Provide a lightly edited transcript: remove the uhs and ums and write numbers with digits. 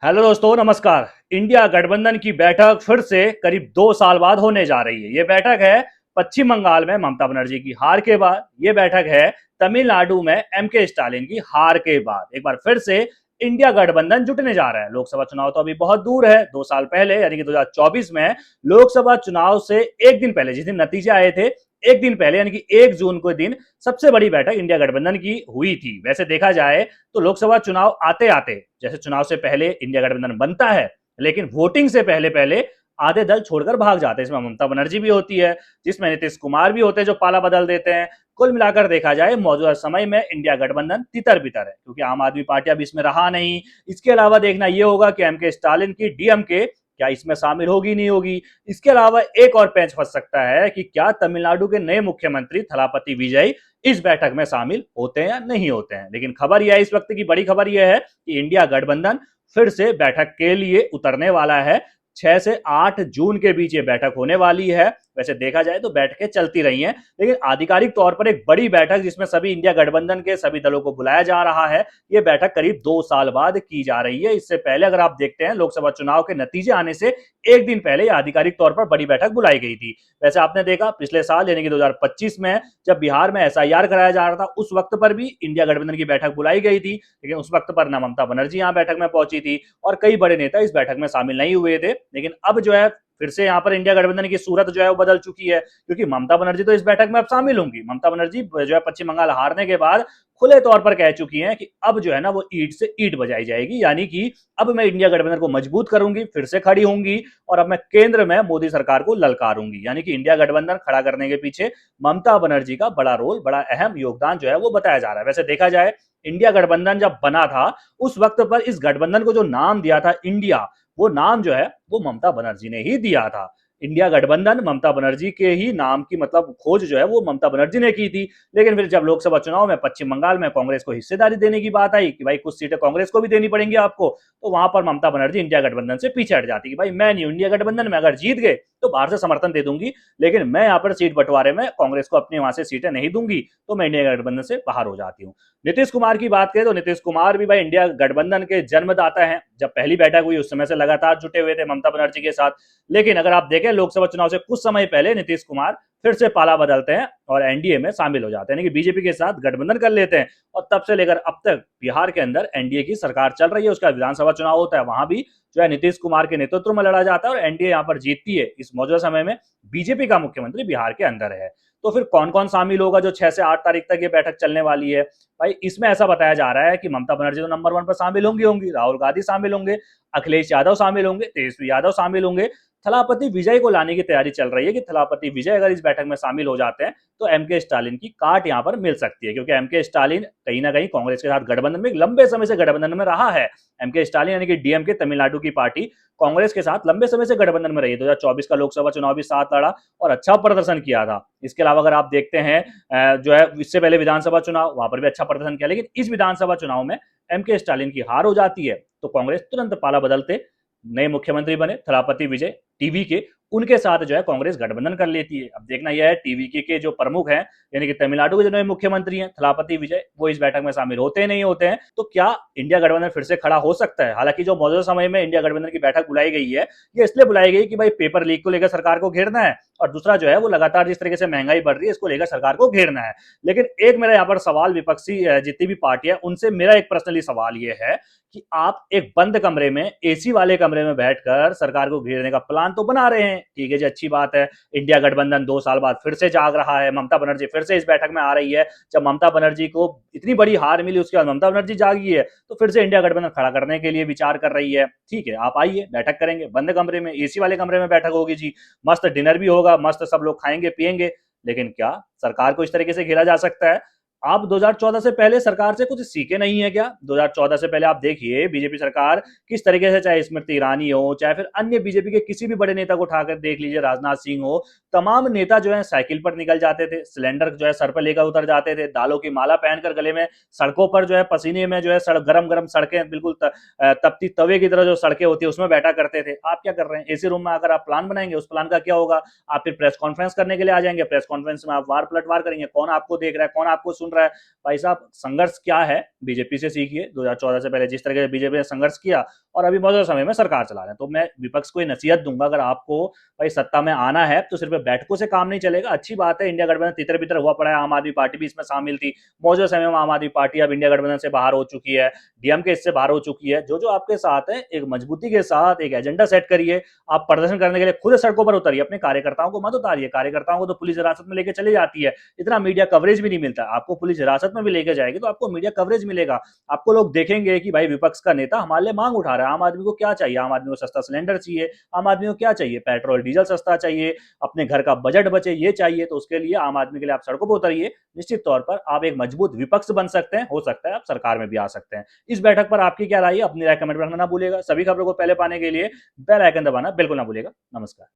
Hello दोस्तों, नमस्कार। India गठबंधन की बैठक फिर से करीब 2 साल बाद होने जा रही है। ये बैठक है पश्चिम बंगाल में ममता बनर्जी की हार के बाद। ये बैठक है तमिलनाडु में एमके स्टालिन की हार के बाद। एक बार फिर से इंडिया गठबंधन जुटने जा रहा है। लोकसभा चुनाव तो अभी बहुत दूर है। 2 साल पहले यानी कि 2024 में लोकसभा चुनाव से एक दिन पहले, जिस दिन नतीजे आए थे, एक दिन पहले यानी कि 1 जून को दिन सबसे बड़ी बैठक इंडिया गठबंधन की हुई थी। वैसे देखा जाए तो लोकसभा चुनाव आते आते, जैसे चुनाव से पहले इंडिया गठबंधन बनता है, लेकिन वोटिंग से पहले पहले आधे दल छोड़कर भाग जाते हैं। इसमें ममता बनर्जी भी होती है, जिसमें नीतीश कुमार भी होते हैं जो पाला बदल देते हैं। कुल मिलाकर देखा जाए मौजूदा समय में इंडिया गठबंधन तितर बितर है, क्योंकि आम आदमी पार्टी अब इसमें रहा नहीं। इसके अलावा देखना यह होगा कि एमके स्टालिन की डीएमके क्या इसमें शामिल होगी नहीं होगी। इसके अलावा एक और पेंच फंस सकता है कि क्या तमिलनाडु के नए मुख्यमंत्री थलापति विजय इस बैठक में शामिल होते हैं या नहीं होते हैं। लेकिन खबर यह है, इस वक्त की बड़ी खबर यह है कि इंडिया गठबंधन फिर से बैठक के लिए उतरने वाला है। 6 से 8 जून के बीच ये बैठक होने वाली है। वैसे देखा जाए तो बैठकें चलती रही हैं, लेकिन आधिकारिक तौर पर एक बड़ी बैठक जिसमें सभी इंडिया गठबंधन के सभी दलों को बुलाया जा रहा है, ये बैठक करीब 2 साल बाद की जा रही है। इससे पहले अगर आप देखते हैं, लोकसभा चुनाव के नतीजे आने से एक दिन पहले आधिकारिक तौर पर बड़ी बैठक बुलाई गई थी। वैसे आपने देखा पिछले साल यानी कि 2025 में जब बिहार में एसआईआर कराया जा रहा था, उस वक्त पर भी इंडिया गठबंधन की बैठक बुलाई गई थी, लेकिन उस वक्त पर ना ममता बनर्जी यहां बैठक में पहुंची थी और कई बड़े नेता इस बैठक में शामिल नहीं हुए थे। लेकिन अब जो है फिर से यहाँ पर इंडिया गठबंधन की सूरत जो है वो बदल चुकी है, क्योंकि ममता बनर्जी तो इस बैठक में अब शामिल होंगी। ममता बनर्जी जो है पश्चिम बंगाल हारने के बाद खुले तौर पर कह चुकी हैं कि अब जो है ना वो ईंट से ईंट बजाई जाएगी, यानी कि अब मैं इंडिया गठबंधन को मजबूत करूंगी, फिर से खड़ी होंगी और अब मैं केंद्र में मोदी सरकार को ललकारूंगी। यानी कि इंडिया गठबंधन खड़ा करने के पीछे ममता बनर्जी का बड़ा रोल, बड़ा अहम योगदान जो है वो बताया जा रहा है। वैसे देखा जाए इंडिया गठबंधन जब बना था, उस वक्त पर इस गठबंधन को जो नाम दिया था इंडिया, वो नाम जो है वो ममता बनर्जी ने ही दिया था। इंडिया गठबंधन ममता बनर्जी के ही नाम की मतलब खोज जो है वो ममता बनर्जी ने की थी। लेकिन फिर जब लोकसभा चुनाव में पश्चिम बंगाल में कांग्रेस को हिस्सेदारी देने की बात आई कि भाई कुछ सीटें कांग्रेस को भी देनी पड़ेंगी आपको, तो वहां पर ममता बनर्जी इंडिया गठबंधन से पीछे हट जाती कि भाई मैं नहीं, इंडिया गठबंधन में अगर जीत गए तो बाहर से समर्थन दे दूंगी, लेकिन मैं यहाँ पर सीट बंटवारे में कांग्रेस को अपनी वहां से सीटें नहीं दूंगी, तो मैं इंडिया गठबंधन से बाहर हो जाती हूँ। नीतीश कुमार की बात करें तो नीतीश कुमार भी भाई इंडिया गठबंधन के जन्मदाता हैं। जब पहली बैठक हुई उस समय से लगातार जुटे हुए थे ममता बनर्जी के साथ। लेकिन अगर आप देखें लोकसभा चुनाव से कुछ समय पहले नीतीश कुमार फिर से पाला बदलते हैं और एनडीए में शामिल हो जाते हैं, यानी कि बीजेपी के साथ गठबंधन कर लेते हैं। और तब से लेकर अब तक बिहार के अंदर एनडीए की सरकार चल रही है। उसका विधानसभा चुनाव होता है, वहां भी जो है नीतीश कुमार के नेतृत्व में लड़ा जाता है और एनडीए यहाँ पर जीतती है। इस मौजूदा समय में बीजेपी का मुख्यमंत्री बिहार के अंदर है। तो फिर कौन कौन शामिल होगा जो 6 से 8 तारीख तक ये बैठक चलने वाली है? भाई इसमें ऐसा बताया जा रहा है कि ममता बनर्जी तो नंबर 1 पर शामिल होंगी, राहुल गांधी शामिल होंगे, अखिलेश यादव शामिल होंगे, तेजस्वी यादव शामिल होंगे। थलापति विजय को लाने की तैयारी चल रही है कि थलापति विजय अगर इस बैठक में शामिल हो जाते हैं तो एमके स्टालिन की काट यहां पर मिल सकती है, क्योंकि एमके स्टालिन कहीं ना कहीं कांग्रेस के साथ गठबंधन में लंबे समय से गठबंधन में रहा है। एमके स्टालिन यानी कि डीएमके तमिलनाडु की पार्टी कांग्रेस के साथ लंबे समय से गठबंधन में रही है। 2024 का लोकसभा चुनाव भी साथ लड़ा और अच्छा प्रदर्शन किया था। इसके अलावा अगर आप देखते हैं जो है इससे पहले विधानसभा चुनाव, वहां पर भी अच्छा प्रदर्शन किया, लेकिन इस विधानसभा चुनाव में एमके स्टालिन की हार हो जाती है तो कांग्रेस तुरंत पाला बदलते नए मुख्यमंत्री बने थलापति विजय टीवी के, उनके साथ जो है कांग्रेस गठबंधन कर लेती है। अब देखना यह है टीवीके के जो प्रमुख हैं यानी कि तमिलनाडु के जो नए मुख्यमंत्री हैं थलापति विजय, वो इस बैठक में शामिल होते नहीं होते हैं, तो क्या इंडिया गठबंधन फिर से खड़ा हो सकता है? हालांकि जो मौजूदा समय में इंडिया गठबंधन की बैठक बुलाई गई है, ये इसलिए बुलाई गई कि भाई पेपर लीक को लेकर सरकार को घेरना है और दूसरा जो है वो लगातार जिस तरीके से महंगाई बढ़ रही है इसको लेकर सरकार को घेरना है। लेकिन एक मेरा यहाँ पर सवाल विपक्षी जितनी भी पार्टियां, उनसे मेरा एक पर्सनली सवाल ये है कि आप एक बंद कमरे में, एसी वाले कमरे में बैठकर सरकार को घेरने का प्लान तो बना रहे हैं, ठीक है जी, अच्छी बात है। इंडिया गठबंधन 2 साल बाद फिर से जाग रहा है, ममता बनर्जी फिर से इस बैठक में आ रही है। जब ममता बनर्जी को इतनी बड़ी हार मिली उसके बाद ममता बनर्जी जागी है, तो फिर से इंडिया गठबंधन खड़ा करने के लिए विचार कर रही है। ठीक है, आप आइए, बैठक करेंगे बंद कमरे में, एसी वाले कमरे में बैठक होगी जी, मस्त डिनर भी होगा, मस्त सब लोग खाएंगे पिएंगे। लेकिन क्या सरकार को इस तरीके से घेरा जा सकता है? आप 2014 से पहले सरकार से कुछ सीखे नहीं है क्या? 2014 से पहले आप देखिए बीजेपी सरकार किस तरीके से, चाहे स्मृति ईरानी हो, चाहे फिर अन्य बीजेपी के किसी भी बड़े नेता को उठाकर देख लीजिए, राजनाथ सिंह हो, तमाम नेता जो है साइकिल पर निकल जाते थे, सिलेंडर जो है सर पर लेकर उतर जाते थे, दालों की माला पहनकर गले में, सड़कों पर जो है पसीने में जो है सड़क गरम गरम सड़कें बिल्कुल तपती तवे की तरह जो सड़कें होती है उसमें बैठा करते थे। आप क्या कर रहे हैं? एसी रूम में आकर आप प्लान बनाएंगे, उस प्लान का क्या होगा? आप फिर प्रेस कॉन्फ्रेंस करने के लिए आ जाएंगे, प्रेस कॉन्फ्रेंस में आप वार पलटवार करेंगे, कौन आपको देख रहा है, कौन आपको सुन सुन रहा है। भाई साहब, संघर्ष क्या है, बीजेपी से सीखिए। 2014 से पहले जिस तरह से बीजेपी ने संघर्ष किया और अभी मौजूदा समय में सरकार चला रहे हैं। तो मैं विपक्ष को ये नसीहत दूंगा, अगर आपको भाई सत्ता में आना है तो सिर्फ बैठकों से काम नहीं चलेगा। अच्छी बात है, इंडिया गठबंधन तितर बितर हुआ पड़ा है, आम आदमी पार्टी भी इसमें शामिल थी। मौजूदा समय में आम आदमी पार्टी अब इंडिया गठबंधन से बाहर हो चुकी है, डीएमके इससे बाहर हो चुकी है। जो जो आपके साथ है, एक मजबूती के साथ एक एजेंडा सेट करिए। आप प्रदर्शन करने के लिए खुद सड़कों पर उतरिए, अपने कार्यकर्ताओं को मत उतारिए। कार्यकर्ताओं को तो पुलिस हिरासत में लेके चली जाती है, इतना मीडिया कवरेज भी नहीं मिलता। आपको पुलिस हिरासत में भी लेके जाएगी तो आपको मीडिया कवरेज मिलेगा। आपको लोग देखेंगे कि भाई विपक्ष का नेता हमारे लिए मांग उठा रहा है। आम आदमी को क्या चाहिए? आम आदमी को सस्ता सिलेंडर चाहिए, आम आदमी को क्या चाहिए? पेट्रोल डीजल सस्ता चाहिए, अपने घर का बजट बचे, ये चाहिए। तो उसके लिए आम आदमी के लिए आप सड़कों पर उतरिए। निश्चित तौर पर आप एक मजबूत विपक्ष बन सकते हैं, हो सकता है आप सरकार में भी आ सकते हैं। इस बैठक पर आपकी क्या राय है? अपनी राय कमेंट में रखना ना भूलिएगा। सभी खबरों को पहले पाने के लिए बेल आइकन दबाना बिल्कुल ना भूलिएगा। नमस्कार।